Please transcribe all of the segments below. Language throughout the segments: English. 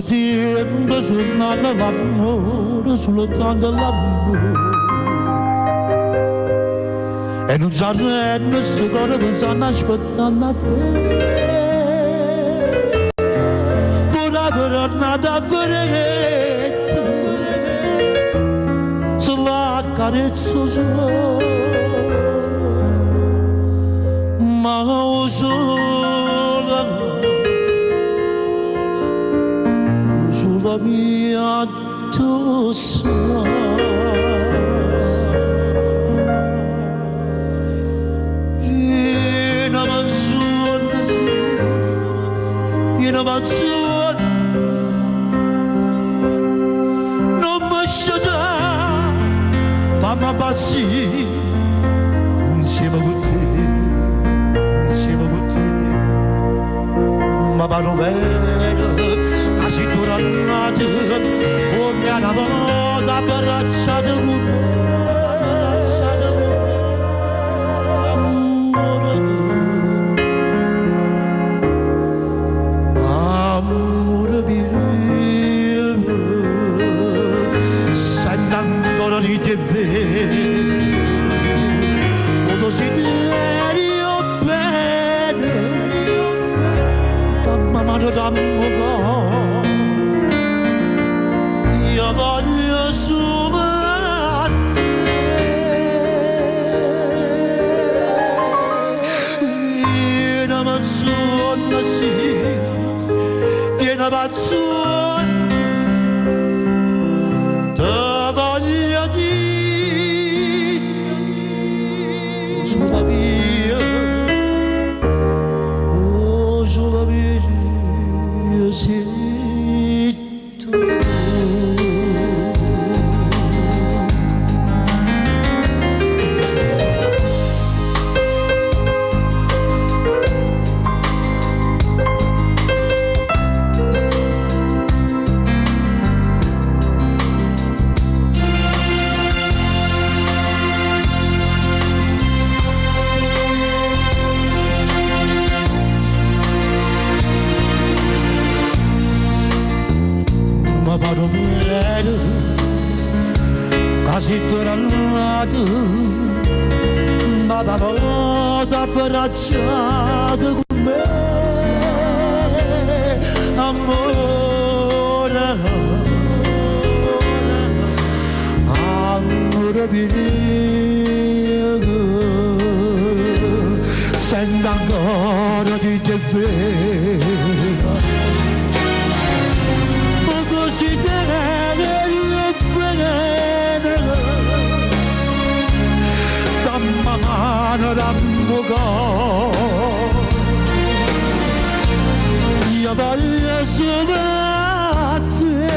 tiempo suonando l'amore soltanto l'amore e non saremo questo cuore che stanno aspettando a te buona giornata fredda sulla carezza sua ma sulla mia tosse piena manzona piena manzona non mi sciata fammi impazzire insieme con te ma vanno bene quasi tornate come una volta abbracciate con me amore mio sento ancora di te o desiderio bene mamma dammi io voglio solo a te piena mazzona sì piena mazzona te voglio dire sulla via oh sulla via sei tu ma vado bene quasi tornato ma da volta abbracciato con me amore amore mio sento ancora di te così bene dammi mano dammi cuore io voglio solo a te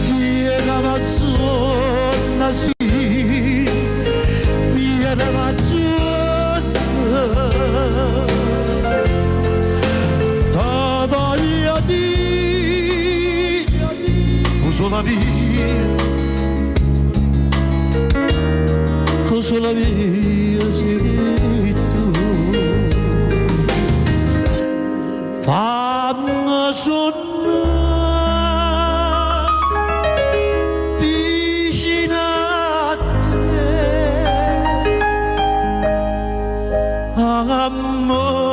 piena mazzona sì piena mazzona cosa la via sei tu fammi suonare vicino a te amore